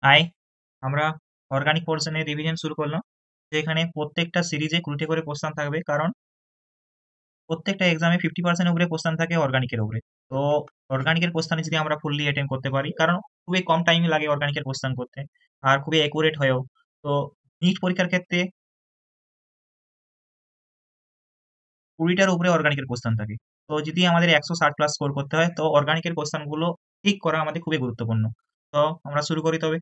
I আমরা organic পোর্শনের revision শুরু করলাম, যেখানে প্রত্যেকটা সিরিজে 20টা করে কোশ্চেন থাকবে, কারণ প্রত্যেকটা এক্সামে 50% উপরে কোশ্চেন থাকে অর্গানিকের উপরে। তো অর্গানিকের কোশ্চেনে যদি আমরা ফুললি অ্যাটেন্ড করতে পারি, কারণ খুবই কম টাইম লাগে অর্গানিকের কোশ্চেন করতে, আর খুবই অ্যাকুরেট হয়েও। তো নিট পরীক্ষার ক্ষেত্রে 20টার উপরে অর্গানিকের কোশ্চেন থাকে। তো যদি আমাদের 160+ স্কোর করতে হয়, তো অর্গানিকের কোশ্চেনগুলো ঠিক করা আমাদের খুবই গুরুত্বপূর্ণ। তো আমরা শুরু করি তবে।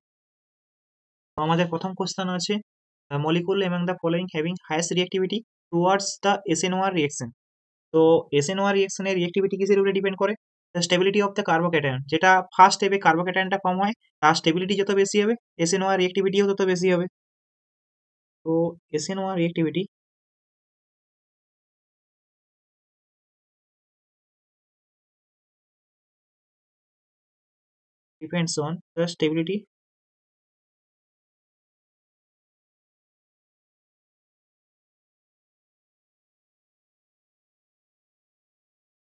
তো আমাদের প্রথম কোশ্চেন আছে, molecule among the following having highest reactivity towards the SN1 reaction. তো SN1 রিঅ্যাকশনের রিঅ্যাক্টিভিটি কিসের উপরে ডিপেন্ড করে? The stability of the carbocation. যেটা ফার্স্ট স্টেপে কার্বোক্যাটায়নটা ফর্ম হয়, তার স্টেবিলিটি যত বেশি হবে, SN1 রিঅ্যাক্টিভিটিও তত বেশি হবে। তো SN1 reactivity depends on the stability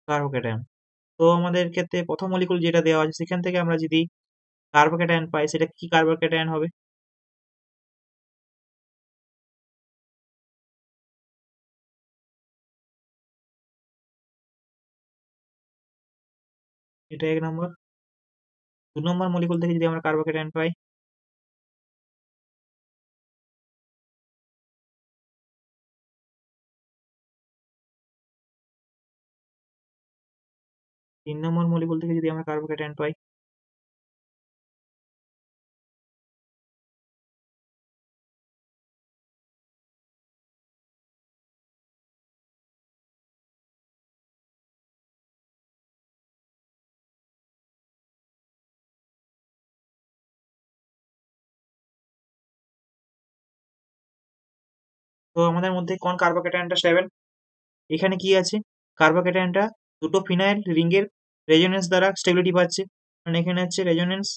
carbocation. তো আমাদের ক্ষেত্রে প্রথম মলিকুল যেটা দেওয়া আছে, সেখান থেকে আমরা যদি কার্বোক্যাটায়ন পাই, সেটা কি কার্বোক্যাটায়ন হবে? এটা 1 নম্বর। 2 নম্বর মলিকুল থেকে যদি আমরা কার্বোক্যাটায়ন পাই, 3 নম্বর মলিকুল থেকে যদি আমরা কার্বোক্যাটায়ন পাই, তো আমাদের মধ্যে কোন কার্বোক্যাটায়নটা স্টেবল? এখানে কি আছে? কার্বোক্যাটায়নটা দুটো ফিনাইল রিংয়ের রেজোনেন্স দ্বারা স্টেবিলিটি পাচ্ছে। মানে এখানে হচ্ছে resonance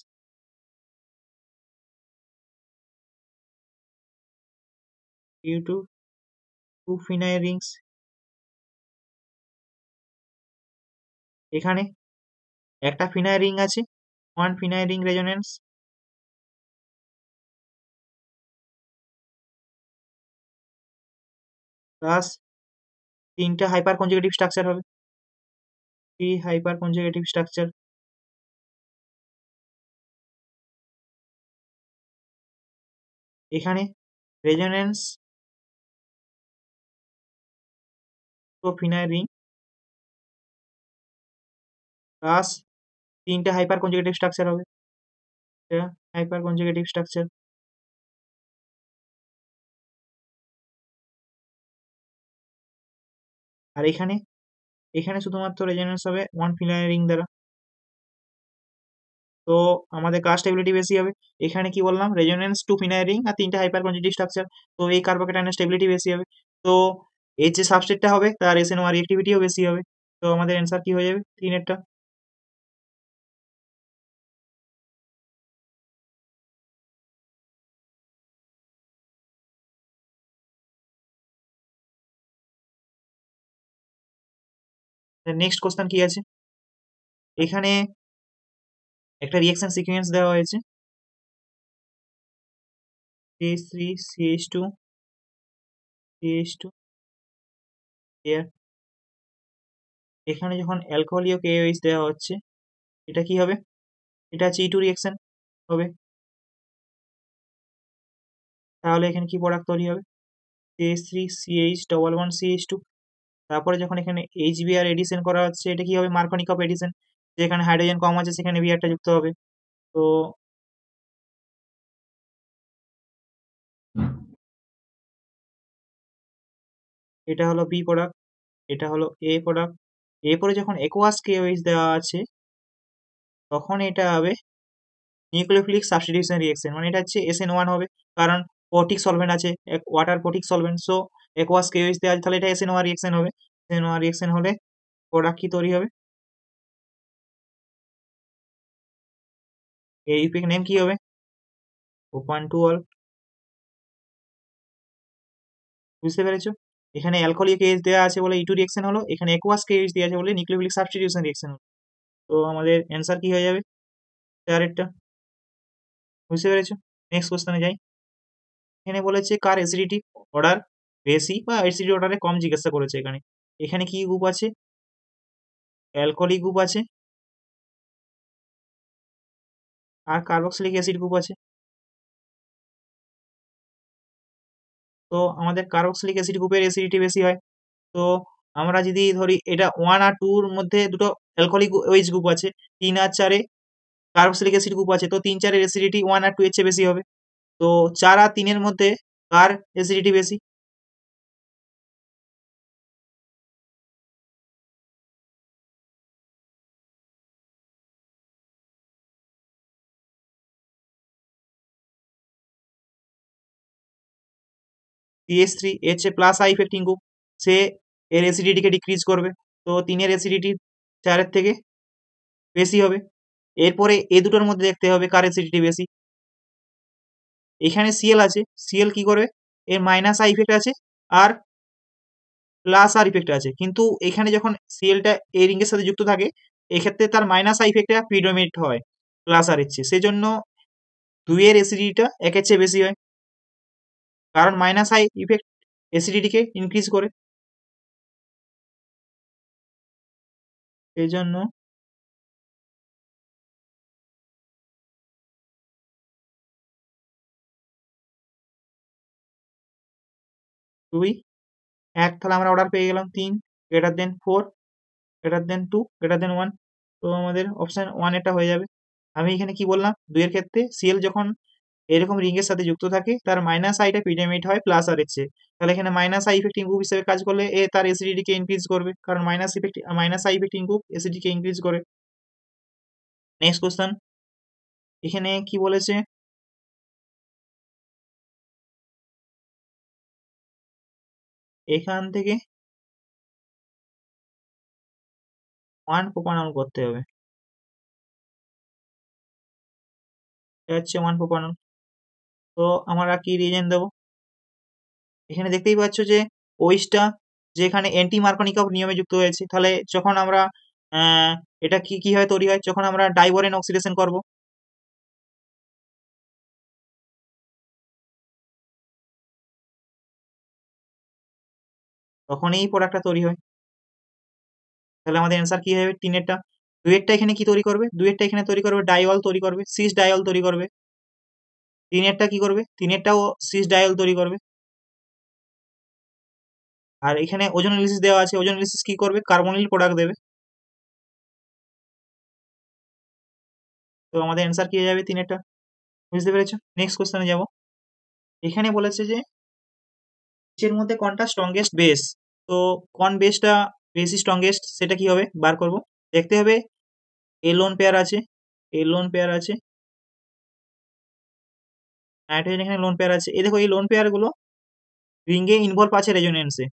due to two phenyl rings. এখানে একটা ফিনাইল রিং আছে, one phenyl ring resonance, plus 3টা হাইপার কনজুগেটিভ স্ট্রাকচার হবে, 3 হাইপার কনজুগেটিভ স্ট্রাকচার। এখানে রেজোনেন্স তো ফিনাইল রিং প্লাস 3টা হাইপার কনজুগেটিভ স্ট্রাকচার হবে, হাইপার কনজুগেটিভ স্ট্রাকচার। আর এখানে এখানে শুধুমাত্র রেজোনেন্স হবে ওয়ান ফিনাইল রিং দ্বারা। তো আমাদের কার স্টেবিলিটি বেশি হবে? এখানে কি বললাম, রেজোনেন্স টু ফিনাইল রিং আর 3টা হাইপার কনজুগেটিভ স্ট্রাকচার। তো এই কার্বোক্যাটায়নের স্টেবিলিটি বেশি হবে। তো এর যে সাবস্ট্রেটটা হবে, তার SN1 রিঅ্যাক্টিভিটিও বেশি হবে। তো আমাদের অ্যান্সার কি হয়ে যাবে? 3 এরটা। নেক্সট কোশ্চেন কি আছে? এখানে একটা রিঅ্যাকশন সিকোয়েন্স দেওয়া হয়েছে, CH3 CH2 CH2 এর। এখানে যখন অ্যালকোহলীয় KOH দেওয়া হচ্ছে, এটা কি হবে? এটা হচ্ছে E2 রিঅ্যাকশন হবে। তাহলে এখানে কি প্রোডাক্ট তৈরি হবে? CH3 CH double bond CH2। তারপরে যখন এখানে HBr এডিশন করা হচ্ছে, এটা কি হবে? Markovnikov addition. যেখানে হাইড্রোজেন কম আছে, সেখানে বিআরটা যুক্ত হবে। তো এটা হলো বি প্রোডাক্ট, এটা হলো এ প্রোডাক্ট। এরপরে যখন একোয়াস কেওএইচ দেওয়া আছে, তখন এটা হবে নিউক্লিওফিলিক সাবস্টিটিউশন রিঅ্যাকশন। মানে এটা হচ্ছে SN1 হবে, কারণ পটিক সলভেন্ট আছে, water protic solvent. So aqueous KOH দেওয়া আছে, তাহলে এটা SN1 রিঅ্যাকশন হবে। SN1 রিঅ্যাকশন হলে প্রোডাক্ট কি তৈরি হবে? এই ইউপিক নেম কি হবে? Open to all. বুঝতে পেরেছো? এখানে অ্যালকোহলিক কেএইচ দেওয়া আছে বলে E2 রিঅ্যাকশন হলো, এখানে একোয়াস কেএইচ দেওয়া আছে বলে নিউক্লিওফিলিক সাবস্টিটিউশন রিঅ্যাকশন হলো। তো আমাদের অ্যান্সার কি হয়ে যাবে? চারেরটা। বুঝতে পেরেছো? নেক্সট কোশ্চেনে যাই। এখানে বলেছে কার অ্যাসিডিটি অর্ডার বেশি বা অ্যাসিডিটি অর্ডারে কম জিজ্ঞাসা করেছে এখানে। এখানে কি গ্রুপ আছে? অ্যালকোহলিক গ্রুপ আছে আর কার্বক্সিলিক অ্যাসিড গ্রুপ আছে। তো আমাদের কার্বক্সিলিক অ্যাসিড গ্রুপের অ্যাসিডিটি বেশি হয়। তো আমরা যদি ধরি এটা 1 আর 2 এর মধ্যে দুটো অ্যালকোহলিক OH গ্রুপ আছে, 3 আর 4 এ কার্বক্সিলিক অ্যাসিড গ্রুপ আছে, তো 3, 4 এর অ্যাসিডিটি 1 আর 2 এর চেয়ে বেশি হবে। তো 4 আর 3 এর মধ্যে কার অ্যাসিডিটি বেশি? CH3 এর চেয়ে প্লাস আই ইফেক্টিং গ্রুপ, সে এর অ্যাসিডিটিকে ডিক্রিজ করবে। তো 3 এর অ্যাসিডিটি 4 এর থেকে বেশি হবে। এরপরে এ দুটোর মধ্যে দেখতে হবে কার অ্যাসিডিটি বেশি। এখানে Cl আছে, Cl কি করবে? এর মাইনাস আই ইফেক্ট আছে আর প্লাস আর ইফেক্ট আছে, কিন্তু এখানে যখন Clটা এই রিং এর সাথে যুক্ত থাকে, এক্ষেত্রে তার মাইনাস আই ইফেক্টটা প্রিডোমিনেট হয় প্লাস আর এর চেয়ে, সেজন্য 2 এর অ্যাসিডিটিটা 1 এর চেয়ে বেশি হয়, কারণ মাইনাস আই ইফেক্ট অ্যাসিডিটিকে ইনক্রিজ করে। সেই জন্য 2 1, তাহলে আমরা অর্ডার পেয়ে গেলাম 3 greater than 4 greater than 2 greater than 1। তো আমাদের অপশন 1 এটা হয়ে যাবে। আমি এখানে কি বললাম, 2 এর ক্ষেত্রে Cl যখন এরকম রিং এর সাথে যুক্ত থাকে, তার মাইনাস আইটা প্রিডোমিনেট হয় প্লাস আর এর চেয়ে। তাহলে এখানে মাইনাস আই ইফেক্টিং গ্রুপ হিসেবে কাজ করলে এ তার অ্যাসিডিটিকে ইনক্রিজ করবে, কারণ minus I affecting group অ্যাসিডিটিকে increase করে। নেক্সট কোশ্চেন, এখানে কি বলেছে? এখান থেকে 1 প্রোপানল করতে হবে। এটা হচ্ছে 1 প্রোপানল। তো আমরা কি রিজেন দেবো? এখানে দেখতেই পাচ্ছ যে ওইসটা যে এখানে অ্যান্টি মার্কনিকভ নিয়মে যুক্ত হয়েছে, তাহলে যখন আমরা এটা কি কিভাবে তৈরি হয়, যখন আমরা ডাইবোরেন অক্সিডেশন করব, তখন এই প্রোডাক্টটা তৈরি হয়। তাহলে আমাদের অ্যান্সার কি হবে? তিনেরটা। দুইয়েরটা এখানে কি তৈরি করবে? দুইয়েরটা এখানে তৈরি করবে ডাইঅল তৈরি করবে, সিস ডাইঅল তৈরি করবে। তিনেরটা কি করবে? তিনেরটাও সিস ডাইঅল তৈরি করবে। আর এখানে ওজোনোলিসিস দেওয়া আছে, ওজোনোলিসিস কি করবে? কার্বনিল প্রোডাক্ট দেবে। তো আমাদের অ্যান্সার কি হয়ে যাবে? তিনেরটা। বুঝতে পেরেছো? নেক্সট কোশ্চেনে যাব। এখানে বলেছে যে এর মধ্যে কোনটা স্ট্রংগেস্ট বেস। তো কোন বেসটা বেশি স্ট্রংগেস্ট সেটা কি হবে বার করব। দেখতে হবে এ লোন পেয়ার আছে, এ লোন পেয়ার আছে, নাইট্রোজেন এখানে লোন পেয়ার আছে। এই দেখো এই লোন পেয়ার গুলো রিঙ্গে ইনভলভ আছে রেজোনেন্সে,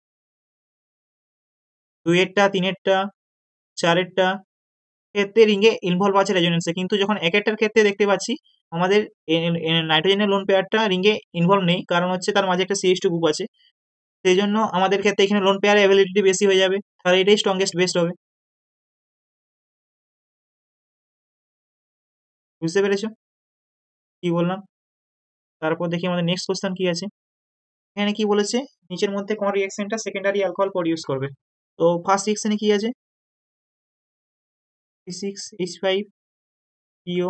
দুইয়েরটা, তিনেরটা, চারেরটা ক্ষেত্রে রিঙ্গে ইনভলভ আছে রেজোনেন্সে, কিন্তু যখন এক একটার ক্ষেত্রে দেখতে পাচ্ছি আমাদের নাইট্রোজেনের লোন পেয়ারটা রিঙ্গে ইনভলভ নেই, কারণ হচ্ছে তার মাঝে একটা CH2 গ্রুপ আছে। সেই জন্য আমাদের ক্ষেত্রে এখানে লোন পেয়ার অ্যাবিলিটি বেশি হয়ে যাবে, তাহলে এটাই স্ট্রংগেস্ট বেস্ট হবে। বুঝতে পেরেছো কি বললাম? তারপর দেখি আমাদের নেক্সট কোশ্চেন কি আছে। এখানে কি বলেছে, নিচের মধ্যে কোন রিঅ্যাকশনটা সেকেন্ডারি অ্যালকোহল প্রডিউস করবে। তো ফার্স্ট রিঅ্যাকশনে কি আছে? C6H5PO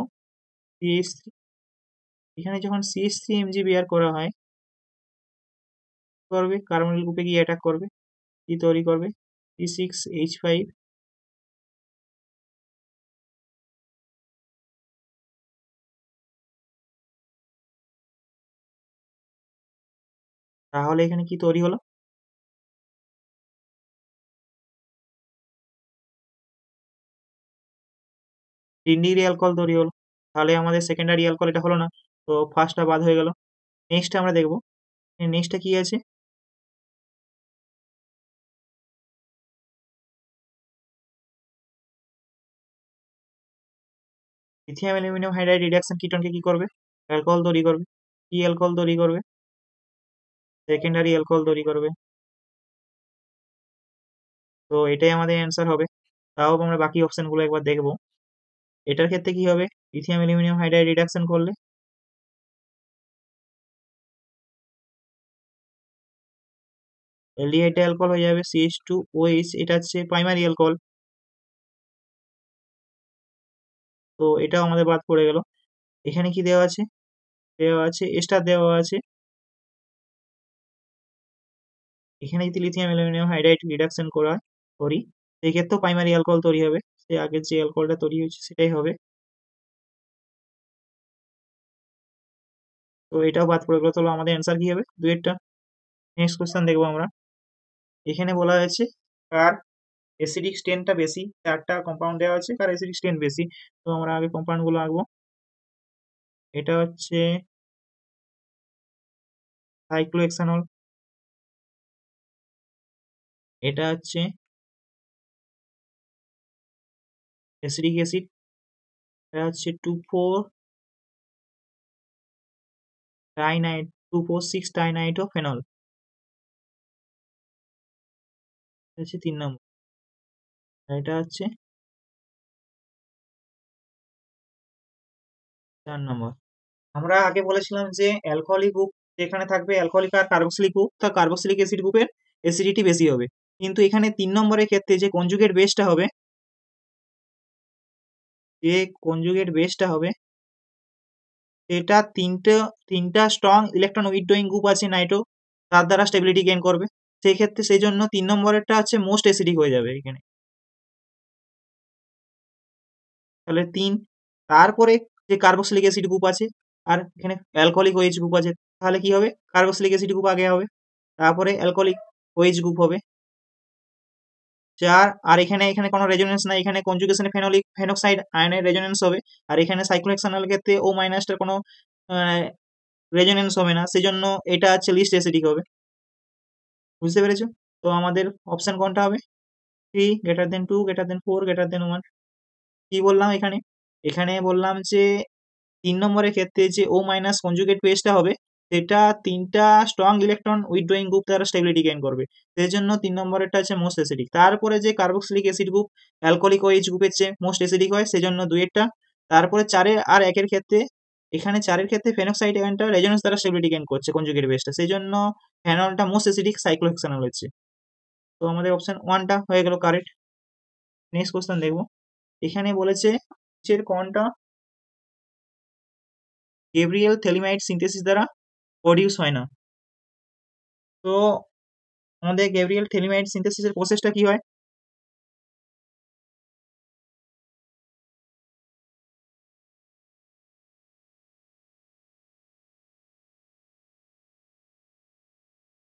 CH3। এখানে যখন CH3 Mg বের করা হয়, করবে কার্বনিল গ্রুপে গিয়ে অ্যাটাক করবে, কি তৈরি করবে? C6H5। তাহলে এখানে কি তৈরি হলো? 3 ডিগ্রি অ্যালকোহল তৈরি হলো। তাহলে আমাদের সেকেন্ডারি অ্যালকোহল এটা হলো না, তো ফার্স্টটা বাদ হয়ে গেল। নেক্সট আমরা দেখবো, নেক্সটটা কি আছে। লিথিয়াম অ্যালুমিনিয়াম হাইড্রাইড রিডাকশন কিটোনকে কি করবে? অ্যালকোহল তৈরি করবে। কি অ্যালকোহল তৈরি করবে? সেকেন্ডারি অ্যালকোহল তৈরি করবে। তো এটাই আমাদের অ্যান্সার হবে। তাও আমরা বাকি অপশনগুলো একবার দেখবো। এটার ক্ষেত্রে কি হবে? লিথিয়াম অ্যালুমিনিয়াম হাইড্রাইড রিডাকশন করলে অ্যালডিহাইডটা অ্যালকোহল হয়ে যাবে CH2OH, এটা হচ্ছে প্রাইমারি অ্যালকোহল। তো এটাও আমাদের বাদ পড়ে গেল। এখানে কি দেওয়া আছে? দেওয়া আছে এস্টার দেওয়া আছে। এখানে যদি লিথিয়াম অ্যালুমিনিয়াম হাইড্রাইড রিডাকশন করি, সেক্ষেত্রেও প্রাইমারি অ্যালকোহল তৈরি হবে। সে আগের যে অ্যালকোহলটা তৈরি হয়েছে সেটাই হবে। তো এটাও বাদ পড়ে গেল। তাহলে আমাদের অ্যান্সার কি হবে? দুয়েরটা। নেক্সট কোশ্চেন দেখবো আমরা। এখানে বলা হয়েছে কার অ্যাসিডিক স্ট্রেনটা বেশি। চারটা কম্পাউন্ড দেওয়া আছে, কার অ্যাসিডিক স্ট্রেন বেশি। তো আমরা আগে কম্পাউন্ড গুলো আঁকবো। এটা হচ্ছে সাইক্লোহেক্সানল, এটা হচ্ছে অ্যাসিডিক অ্যাসিড, এটা হচ্ছে 2,4 টাইনাইটোফেনল, এটা হচ্ছে 3 নম্বর। আর এটা হচ্ছে 4 নম্বর। আমরা আগে বলেছিলাম যে অ্যালকোহলিক গ্রুপ যেখানে থাকবে, অ্যালকোহলিক আর কার্বক্সিলিক গ্রুপ, তার কার্বক্সিলিক অ্যাসিড গ্রুপের অ্যাসিডিটি বেশি হবে। কিন্তু এখানে 3 নম্বরের ক্ষেত্রে যে কনজুগেট বেসটা হবে, যে কনজুগেট বেসটা হবে সেটা তিনটা স্ট্রং ইলেকট্রন উইথড্রয়িং গ্রুপ আছে নাইট্রো, তার দ্বারা স্টেবিলিটি গেইন করবে। সেই ক্ষেত্রে সেই জন্য 3 নম্বরেরটা হচ্ছে মোস্ট অ্যাসিডিক হয়ে যাবে এখানে। তাহলে 3। তারপরে যে কার্বক্সিলিক অ্যাসিড গ্রুপ আছে আর এখানে অ্যালকোহলিক ওএইচ গ্রুপ আছে, তাহলে কি হবে? কার্বক্সিলিক অ্যাসিড গ্রুপ আগে হবে, তারপরে অ্যালকোহলিক ওএইচ গ্রুপ হবে 4। আর এখানে এখানে কোনো রেজোনেন্স নাই, এখানে কনজুগেশনে ফেনক্সাইড আয়নের রেজোনেন্স হবে। আর এখানে সাইক্লোহেক্সানলের ক্ষেত্রে ও মাইনাসটার কোনো রেজোনেন্স হবে না, সেই জন্য এটা হচ্ছে লিস্ট অ্যাসিডিক হবে। বুঝতে পেরেছো? তো আমাদের অপশন কোনটা হবে? 3 > 2 > 4 > 1। কি বললাম এখানে? এখানে বললাম যে 3 নম্বরের ক্ষেত্রে যে ও মাইনাস কনজুগেট বেসটা হবে, সেটা তিনটা স্ট্রং ইলেকট্রন উইথড্রয়িং গ্রুপ দ্বারা স্টেবিলিটি গেইন করবে। সেই জন্য 3 নম্বরেরটা হচ্ছে মোস্ট অ্যাসিডিক। তারপরে যে carboxylic acid group alcoholic OH গ্রুপের চেয়ে মোস্ট অ্যাসিডিক হয়, সেই জন্য 2-এরটা। তারপরে 4 আর 1-এর ক্ষেত্রে, এখানে 4-এর ক্ষেত্রে ফেনক্সাইড আয়নটা রেজোনেন্স দ্বারা স্টেবিলিটি গেইন করছে কনজুগেট বেসটা, সেই জন্য ফেনলটা মোস্ট অ্যাসিডিক, সাইক্লোহেক্সানল হচ্ছে। তো আমাদের অপশন 1টা হয়ে গেল কারেক্ট। নেক্সট কোশ্চেন দেখবো। এখানে বলেছে নিচের কোনটা গ্যাব্রিয়েল থেলিমাইড সিনথেসিস দ্বারা প্রডিউস হয় না? তো আমাদের গ্যাব্রিয়েল থেলিমাইড সিনথেসিসের প্রসেসটা কি হয়?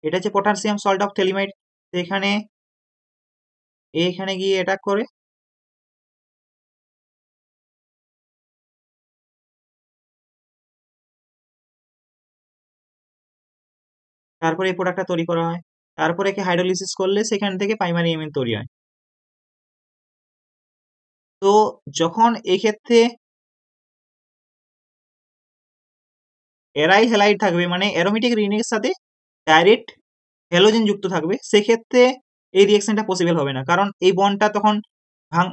এটা হচ্ছে পটাশিয়াম সল্ট অফ থেলিমাইড। এখানে এইখানে গিয়ে অ্যাটাক করে, তারপরে এই প্রোডাক্টটা তৈরি করা হয়। তারপরে একে হাইড্রোলিসিস করলে সেখান থেকে প্রাইমারি এমিন তৈরি হয়। তো যখন এক্ষেত্রে অ্যারাইল হ্যালাইড থাকবে, মানে অ্যারোমেটিক রিংয়ের সাথে ডাইরেক্ট হ্যালোজেন যুক্ত থাকবে, সেক্ষেত্রে এই রিঅ্যাকশনটা পসিবল হবে না, কারণ এই বন্ডটা তখন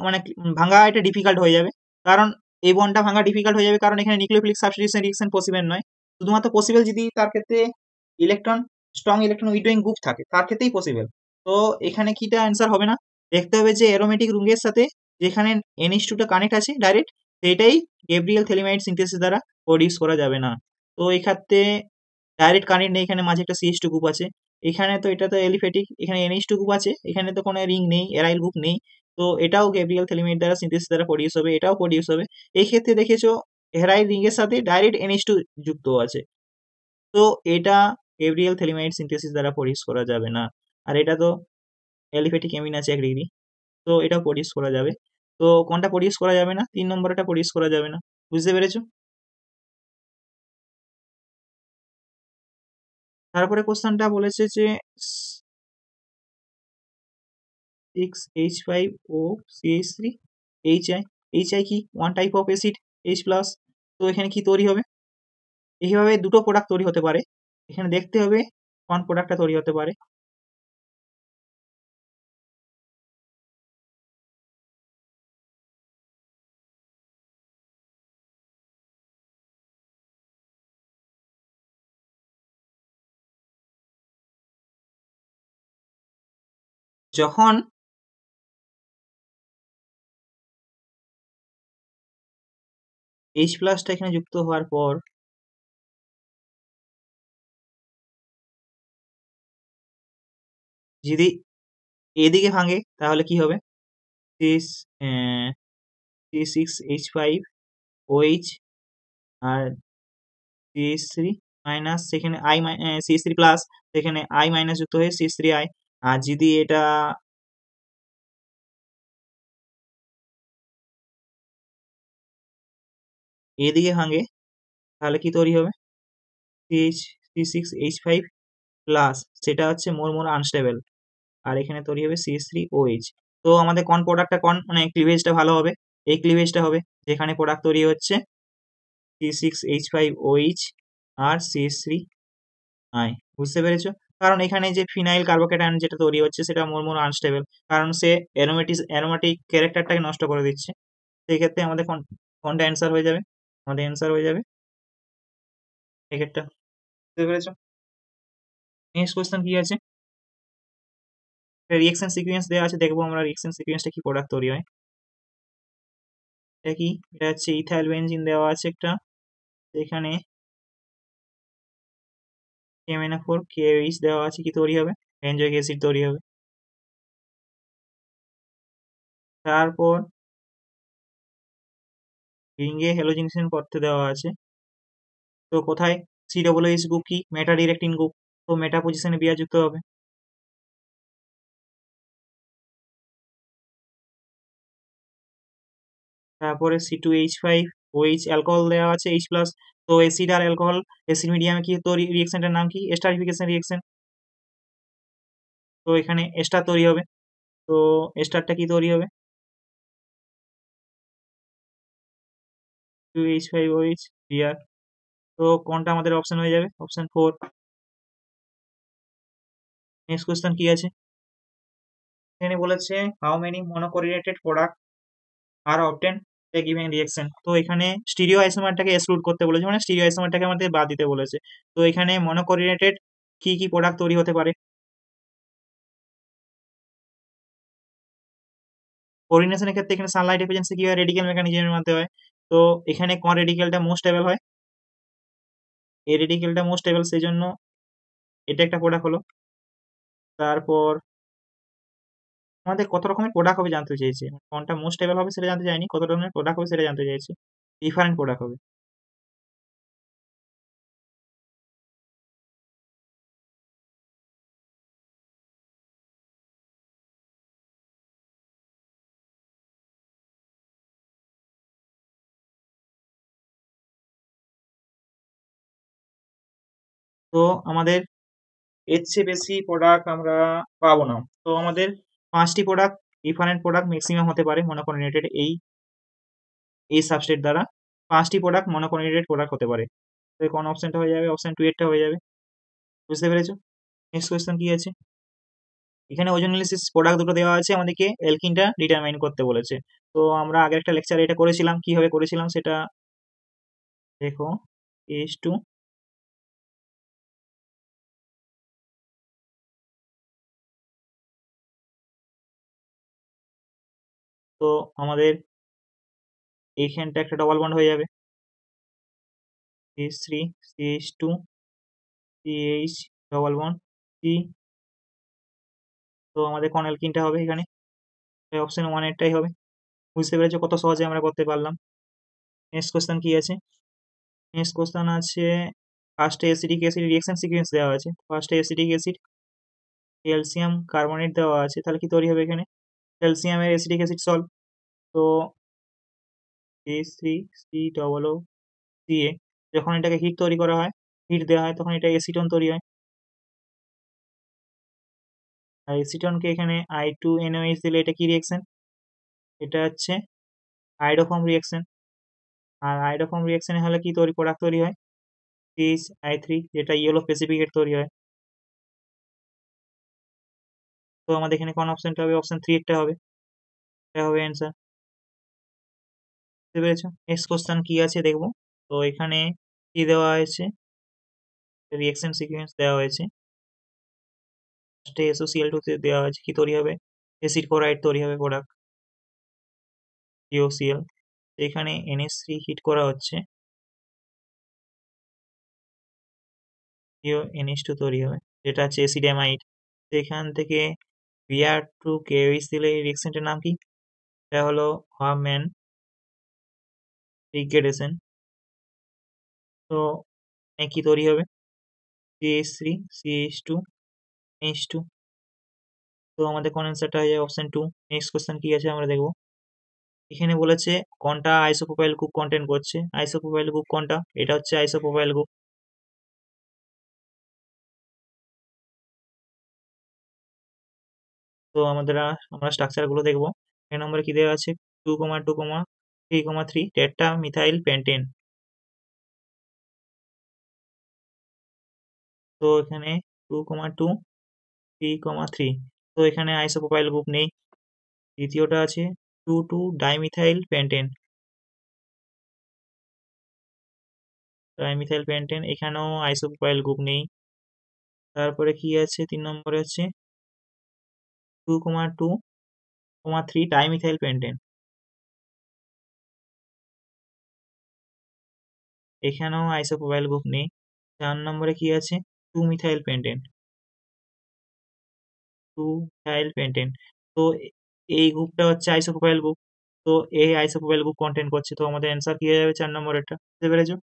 মানে ভাঙা এটা ডিফিকাল্ট হয়ে যাবে। কারণ এই বন্ডটা ভাঙা ডিফিকাল্ট হয়ে যাবে, কারণ এখানে নিউক্লিওফিলিক সাবস্টিটিউশন রিঅ্যাকশন পসিবল নয়। শুধুমাত্র পসিবল যদি তার ক্ষেত্রে electron strong electron withdrawing group থাকে, তার ক্ষেত্রেই পসিবল। তো এখানে কিটা অ্যান্সার হবে না। দেখতে হবে যে অ্যারোমেটিক রুঙ্গের সাথে যেখানে NH2টা কানেক্ট আছে ডাইরেক্ট, সেটাই গ্যাব্রিয়েল থেলিমাইড সিনথেসিস দ্বারা প্রডিউস করা যাবে না। তো এই ক্ষেত্রে ডাইরেক্ট কানেক্ট নেই, এখানে মাঝে একটা CH2 গ্রুপ আছে। এখানে তো এটা তো এলিফ্যাটিক, এখানে NH2 গ্রুপ আছে, এখানে তো কোনো রিং নেই, এরাইল গ্রুপ নেই। তো এটাও গ্যাব্রিয়েল থেলিমাইড দ্বারা সিনথেসিস দ্বারা প্রডিউস হবে, এটাও প্রডিউস হবে। এই ক্ষেত্রে দেখেছো হেরাইল রিং এর সাথে ডাইরেক্ট NH2 যুক্ত আছে। তো এটা গ্যাব্রিয়েল থেলিমাইড সিনথেসিস দ্বারা প্রডিউস করা যাবে না। আর এটা তো অ্যালিফ্যাটিক অ্যামিন আছে 1 ডিগ্রি, তো এটাও প্রডিউস করা যাবে। তো কোনটা প্রডিউস করা যাবে না? 3 নম্বরটা প্রডিউস করা যাবে না। বুঝতে পেরেছো? তারপরে কোশ্চেনটা বলেছে যে 6H5O CH3 HI কি one type of acid H+। তো এখানে কি তৈরি হবে? এইভাবে দুটো প্রোডাক্ট তৈরি হতে পারে, এখানে দেখতে হবে কোন প্রোডাক্টটা তৈরি হতে পারে। যখন H প্লাসটা এখানে যুক্ত হওয়ার পর যদি এদিকে ভাঙে তাহলে কি হবে? C6H5OH আর CH3 মাইনাস, সেখানে CH3 প্লাস, সেখানে I মাইনাস যুক্ত হয়ে CH3I। আর যদি এটা এদিকে ভাঙে তাহলে কি তৈরি হবে? C6H5 প্লাস, সেটা হচ্ছে মোর আনস্টেবল, আর এখানে তৈরি হবে CH3OH। তো আমাদের কোন প্রোডাক্টটা মানে ক্লিভেজটা ভালো হবে? এই ক্লিভেজটা হবে যেখানে প্রোডাক্ট তৈরি হচ্ছে C6H5OH আর CH3I। বুঝতে পেরেছো? কারণ এখানে যে ফিনাইল কার্বোকেটায়ন যেটা তৈরি হচ্ছে সেটা মোর আনস্টেবল, কারণ সে অ্যারোমেটিক ক্যারেক্টারটাকে নষ্ট করে দিচ্ছে। সেই ক্ষেত্রে আমাদের কোনটা অ্যান্সার হয়ে যাবে? আমাদের অ্যান্সার হয়ে যাবে এক্ষেত্রে। বুঝতে পেরেছো? নেক্সট কোয়েশ্চেন কি আছে? রিঅ্যাকশন সিকোয়েন্স দেওয়া আছে, দেখবো আমরা রিঅ্যাকশন সিকোয়েন্সটা কি প্রোডাক্ট তৈরি হয়। এটা কি? এটা হচ্ছে ইথাইল বেনজিন দেওয়া আছে একটা, এখানে MnO4 KOH দেওয়া আছে, কি তৈরি হবে? বেনজোইক অ্যাসিড তৈরি হবে। তারপর রিঙ্গে হ্যালোজেনেশন করতে দেওয়া আছে, তো কোথায়? COOH গ্রুপ কি? মেটা ডিরেক্টিং গ্রুপ, তো মেটা পজিশনে বিয়ার যুক্ত হবে। তারপরে C2H5OH অ্যালকোহল দেওয়া আছে H প্লাস, তো অ্যাসিড আর অ্যালকোহল অ্যাসিড মিডিয়ামে কি তৈরি? রিঅ্যাকশনটার নাম কি? Esterification reaction. তো এখানে এস্টার তৈরি হবে, তো এস্টারটা কি তৈরি হবে? 2H5OH বিয়ার। তো কোনটা আমাদের অপশন হয়ে যাবে? অপশন 4। নেক্সট কোয়েশ্চেন কি আছে? এখানে বলেছে how many monochlorinated product are obtain a given reaction. তো এখানে স্টিরিও আইসোমারটাকে এক্সক্লুড করতে বলেছে, মানে স্টিরিও আইসোমারটাকে আমাদের বাদ দিতে বলেছে। তো এখানে মনোকোরিলেটেড কি কি প্রোডাক্ট তৈরি হতে পারে? কোরিনেশনের ক্ষেত্রে এখানে সানলাইট এফিসিয়েন্সি কি হয়? রেডিক্যাল মেকানিজমের মাধ্যমে হয়। তো এখানে কোন রেডিক্যালটা মোস্ট স্টেবল হয়? এই রেডিক্যালটা মোস্ট স্টেবল, সেই জন্য এটা একটা প্রোডাক্ট হলো। তারপর আমাদের কত রকমের প্রোডাক্ট হবে জানতে চেয়েছে, কোনটা মোস্ট স্টেবল হবে সেটা জানতে চাইনি, কত রকমের প্রোডাক্ট হবে সেটা জানতে চাইছে। ডিফারেন্ট প্রোডাক্ট হবে। তো আমাদের এর চেয়ে বেশি প্রোডাক্ট আমরা পাবো না। তো আমাদের 5টি প্রোডাক্ট, ডিফারেন্ট প্রোডাক্ট ম্যাক্সিমাম হতে পারে মনোকোরিলেটেড এই সাবস্টেট দ্বারা। 5টি প্রোডাক্ট মনোকোরিলেটেড প্রোডাক্ট হতে পারে। তো কোন অপশনটা হয়ে যাবে? অপশন 2 এরটা হয়ে যাবে। বুঝতে পেরেছো? নেক্সট কোয়েশ্চেন কি আছে? এখানে ওজোনালিসিস প্রোডাক্ট দুটো দেওয়া আছে, আমাদেরকে অ্যালকিনটা ডিটারমাইন করতে বলেছে। তো আমরা আগের একটা লেকচারে এটা করেছিলাম, কিভাবে করেছিলাম সেটা দেখো। H2, তো আমাদের এইখানটা একটা ডবল বন্ড হয়ে যাবে, CH3 CH2 CH double bond C। তো আমাদের কোন অ্যালকিনটা হবে এখানে? অপশন 1 এরটাই হবে। বুঝতে পেরেছো কত সহজে আমরা করতে পারলাম? নেক্সট কোশ্চেন কি আছে? নেক্সট কোশ্চেন আছে, ফার্স্টে অ্যাসিডিক অ্যাসিড রিঅ্যাকশন সিকোয়েন্স দেওয়া আছে। ফার্স্টে অ্যাসিডিক অ্যাসিড ক্যালসিয়াম কার্বনেট দেওয়া আছে, তাহলে কি তৈরি হবে এখানে? ক্যালসিয়ামের অ্যাসিডিক অ্যাসিড সল্ট, তো CH3COO যখন এটাকে হিট তৈরি করা হয়, হিট দেওয়া হয়, তখন এটা অ্যাসিটন তৈরি হয়। আর অ্যাসিটনকে এখানে I2NOH দিলে এটা কি রিঅ্যাকশন? এটা হচ্ছে আয়োডোফর্ম রিঅ্যাকশন। আর আয়োডোফর্ম রিঅ্যাকশনে হলে কি তৈরি প্রোডাক্ট তৈরি হয়? CH3, যেটা ইয়েলো প্রেসিপিকেট তৈরি হয়। তো আমাদের এখানে কোন অপশনটা হবে? অপশন 3 একটা হবে, এটা হবে অ্যান্সার। বুঝতে পেরেছো? নেক্সট কোশ্চেন কি আছে দেখবো। তো এখানে কি দেওয়া হয়েছে? রিঅ্যাকশন সিকোয়েন্স দেওয়া হয়েছে। ফার্স্টে SOCl2 তে দেওয়া হয়েছে কি তৈরি হবে? অ্যাসিড ক্লোরাইড তৈরি হবে প্রোডাক্ট COCl। এখানে NH3 হিট করা হচ্ছে, NH2 তৈরি হবে, যেটা হচ্ছে অ্যাসিডামাইড। এখান থেকে Br2 KOH দিলে এই রিঅ্যাকশনটার নাম কি? এটা হলো হারম্যান ডিগ্রেডেশন। তো কি তৈরি হবে? CH3 CH2 H2। তো আমাদের কোন অ্যান্সারটা হয়ে যাবে? অপশন 2। নেক্সট কোশ্চেন কি আছে আমরা দেখবো। এখানে বলেছে কোনটা আইসোপ্রোপাইল গ্রুপ কন্টেন করছে। আইসোপ্রোপাইল গ্রুপ কোনটা? এটা হচ্ছে আইসোপ্রোপাইল গ্রুপ। তো আমরা স্ট্রাকচার গুলো দেখবো। এই নম্বরে কি দেওয়া আছে? 2,2,3,3 টেট্রা মিথাইল পেন্টেন। তো এখানে 2,2,3,3। তো এখানে আইসোপ্রোপাইল গ্রুপ নেই। দ্বিতীয়টা আছে 2,2 ডাইমিথাইল পেন্টেন। ডাইমিথাইল পেন্টেন, এখানেও আইসোপ্রোপাইল গ্রুপ নেই। তারপরে কি আছে? 3 নম্বরে হচ্ছে 2,2,3 ডাইমিথাইল পেন্টেন। এখানেও আইসোপ্রোপাইল গ্রুপ নেই। 4 নম্বরে কি আছে? 2 মিথাইল পেন্টেন। 2 methyl pentane. তো এই গ্রুপটা হচ্ছে আইসোপ্রোপাইল গ্রুপ। তো এই আইসোপ্রোপাইল গ্রুপ কন্টেন করছে। তো আমাদের অ্যান্সার কি হয়ে যাবে? 4 নম্বরেরটা। বুঝতে পেরেছো?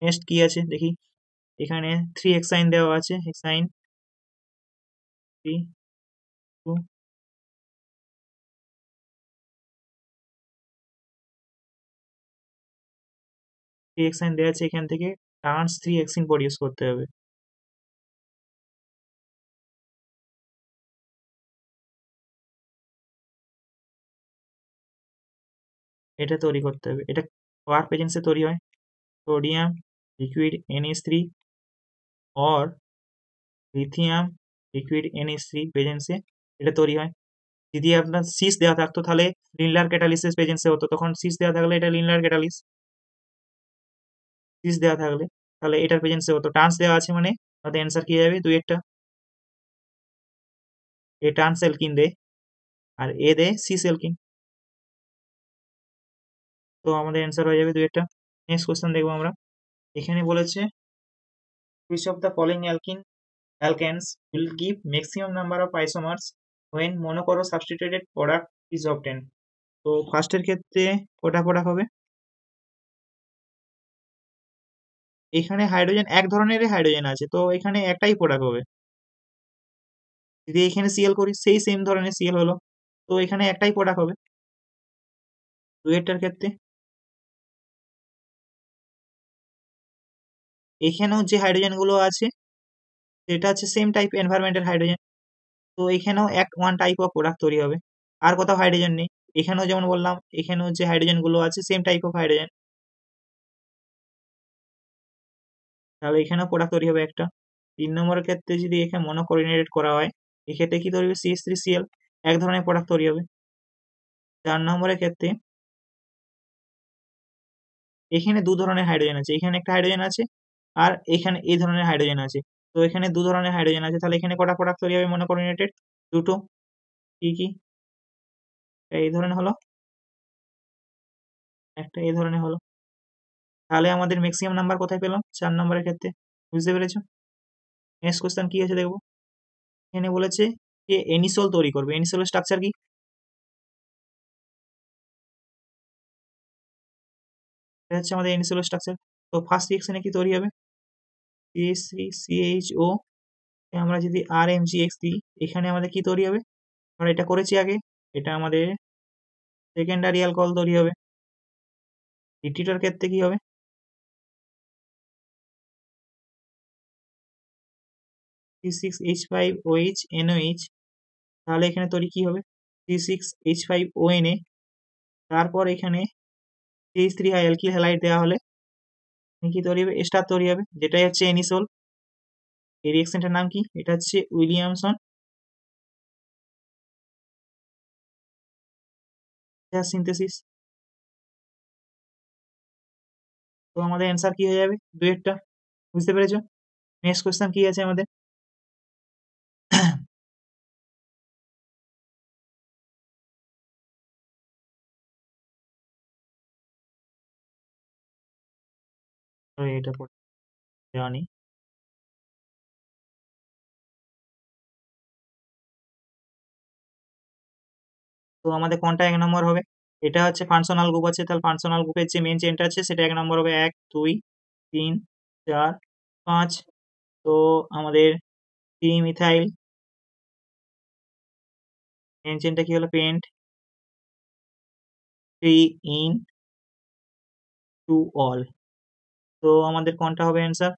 নেক্সট কি আছে দেখি। এখানে 3 হেক্সাইন দেওয়া আছে। হেক্সাইন 3 2 3 হেক্সাইন দেওয়া আছে। এখান থেকে ট্রান্স 3 হেক্সিন প্রডিউস করতে হবে। এটা তৈরি করতে হবে। এটা কার প্রেজেন্সে তৈরি হয়? সোডিয়াম লিকুইড NH3 और লিথিয়াম লিকুইড NH3 প্রেজেন্সে এটা তৈরি হয়। যদি আপনার সিস দেওয়া থাকতো তাহলে লিনিয়ার ক্যাটালিসিস প্রেজেন্সে হতো। তখন সিস দেওয়া থাকলে এটা লিনিয়ার ক্যাটালিস। সিস দেওয়া থাকলে তাহলে এটার প্রেজেন্সে হতো। ট্রান্স দেওয়া আছে মানে আমাদের অ্যান্সার কি যাবে? দুই একটা। এ ট্রান্স অ্যালকিন দেয় আর এ দেয় সিস অ্যালকিন। তো আমাদের অ্যান্সার হয়ে যাবে দুই একটা। নেক্সট কোশ্চেন দেখবো আমরা। এখানে বলেছে which of the following alkanes will give maximum number of isomers when monochloro substituted product is obtained। তো ফার্স্টের ক্ষেত্রে কটা প্রোডাক্ট হবে? এখানে হাইড্রোজেন এক ধরনেরই হাইড্রোজেন আছে, তো এখানে একটাই প্রোডাক্ট হবে। যদি এখানে সিএল করি সেই সেম ধরনের সিএল হলো, তো এখানে একটাই প্রোডাক্ট হবে। ডুয়েটটার ক্ষেত্রে এখানেও যে হাইড্রোজেন গুলো আছে সেটা হচ্ছে সেম টাইপ এনভায়রনমেন্টাল হাইড্রোজেন। তো এখানেও ওয়ান টাইপ অফ প্রোডাক্ট তৈরি হবে। আর কোথাও হাইড্রোজেন নেই। এখানেও যেমন বললাম, এখানেও যে হাইড্রোজেন গুলো আছে সেম টাইপ অফ হাইড্রোজেন, তাহলে এখানেও প্রোডাক্ট তৈরি হবে একটা। 3 নম্বরের ক্ষেত্রে যদি এখানে মনোক্লোরিনেটেড করা হয়, এক্ষেত্রে কি তৈরি হবে? CH3Cl, এক ধরনের প্রোডাক্ট তৈরি হবে। 4 নম্বরের ক্ষেত্রে এখানে দু ধরনের হাইড্রোজেন আছে। এখানে একটা হাইড্রোজেন আছে আর এখানে এই ধরনের হাইড্রোজেন আছে। তো এখানে দু ধরনের হাইড্রোজেন আছে, তাহলে এখানে কটা প্রোডাক্ট তৈরি হবে মনোক্লোরিনেটেড? দুটো। কি কি? এই ধরনের হলো, একটা এই ধরনের হলো। তাহলে আমাদের ম্যাক্সিমাম নাম্বার কোথায় পেলাম? 4 নম্বরের ক্ষেত্রে। বুঝতে পেরেছো? নেক্সট কোশ্চেন কি আছে দেখবো। এখানে বলেছে যে এনিসল তৈরি করবে। এনিসলের স্ট্রাকচার কি? এটা হচ্ছে আমাদের এনিসলের স্ট্রাকচার। তো ফার্স্ট রিঅ্যাকশনে কি তৈরি হবে? CH3CHO, আমরা যদি RMGX দিই, এখানে আমাদের কি তৈরি হবে? আমরা এটা করেছি আগে। এটা আমাদের সেকেন্ডারি অ্যালকোহল তৈরি হবে। দ্বিতীয়টার ক্ষেত্রে কি হবে? C6H5OH NOH, তাহলে এখানে তৈরি কি হবে? C6H5ONA। তারপর এখানে CH3 অ্যালকিল হ্যালাইড দেওয়া হলে কি তৈরি হবে? এস্টার তৈরি হবে, যেটাই হচ্ছে এনিসোল। এই রিঅ্যাকশনটার নাম কি? এটা হচ্ছে উইলিয়ামসন সিনথেসিস। তো আমাদের অ্যান্সার কি হয়ে যাবে? দুই একটা। বুঝতে পেরেছো? নেক্সট কোশ্চেন কি আছে আমাদের। এটা পড়ে জানি। তো আমাদের কোনটা 1 নম্বর হবে? এটা হচ্ছে ফাংশনাল গ্রুপ আছে, তাহলে ফাংশনাল গ্রুপের যে মেইন চেইনটা আছে সেটা 1 নম্বর হবে। 1 2 3 4 5। তো আমাদের 3 মিথাইল মেইন চেইনটা কি হলো? Pent 3 ene 2 ol. তো আমাদের কোনটা হবে অ্যান্সার?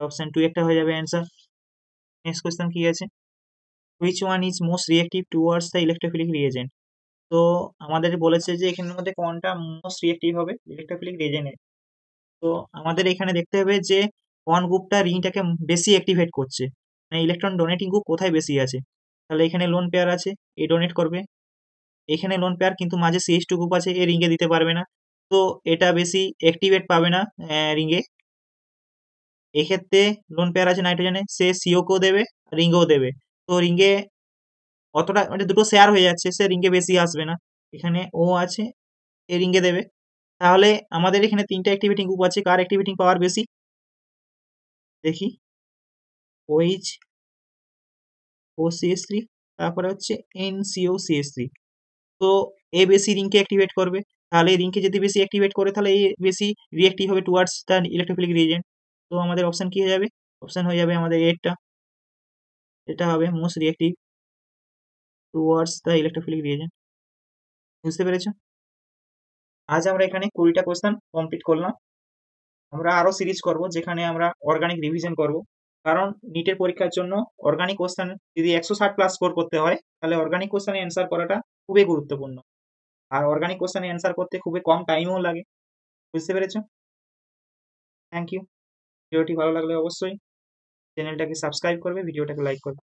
অপশন 2 একটা হয়ে যাবে অ্যান্সার। নেক্সট কোশ্চেন কি আছে? Which one is most reactive towards the electrophilic reagent? তো আমাদের বলেছে যে এখানের মধ্যে কোনটা মোস্ট রিয়েক্টিভ হবে ইলেকট্রোফিলিক রিএজেন্টে। তো আমাদের এখানে দেখতে হবে যে কোন গ্রুপটা রিংটাকে বেশি অ্যাক্টিভেট করছে, মানে ইলেকট্রন ডোনেটিং গ্রুপ কোথায় বেশি আছে। তাহলে এখানে লোন পেয়ার আছে, এ ডোনেট করবে। এখানে লোন পেয়ার কিন্তু মাঝে CH2 গ্রুপ আছে, এ রিঙ্গে দিতে পারবে না। তো এটা বেশি অ্যাক্টিভেট পাবে না রিঙ্গে। এক্ষেত্রে লোন পেয়ার আছে নাইট্রোজেনে, সে সিওকেও দেবে, রিঙ্গেও দেবে। তো রিঙ্গে অতটা মানে দুটো শেয়ার হয়ে যাচ্ছে, সে রিঙ্গে বেশি আসবে না। এখানে ও আছে, এ রিঙ্গে দেবে। তাহলে আমাদের এখানে 3টা অ্যাক্টিভেটিং গ্রুপ আছে, কার অ্যাক্টিভেটিং পাওয়ার বেশি দেখি। OH OCH3, তারপরে হচ্ছে NCOCH3। তো এ বেশি রিংকে অ্যাক্টিভেট করবে। তাহলে এই রিংকে যদি বেশি অ্যাক্টিভেট করে তাহলে এ বেশি রিঅ্যাক্টিভ হবে টুয়ার্ডস দ্য ইলেকট্রোফিলিক রিএজেন্ট। তো আমাদের অপশন কি হয়ে যাবে? অপশন হয়ে যাবে আমাদের এটা। এটা হবে most reactive towards the electrophilic reagent. বুঝতে পেরেছো? আজ আমরা এখানে 20টা কোয়েশ্চেন কমপ্লিট করলাম। আমরা আরো সিরিজ করব যেখানে আমরা অর্গানিক রিভিশন করব, কারণ নিটের পরীক্ষার জন্য অর্গানিক কোশ্চেন যদি 160 প্লাস স্কোর করতে হয় তাহলে অর্গানিক কোশ্চেনে অ্যান্সার করাটা খুবই গুরুত্বপূর্ণ। আর অর্গানিক কোশ্চেনে অ্যান্সার করতে খুবই কম টাইমও লাগে। বুঝতে পেরেছো? Thank you. ভিডিওটি ভালো লাগলে অবশ্যই চ্যানেলটাকে সাবস্ক্রাইব করবে, ভিডিওটাকে লাইক করবে।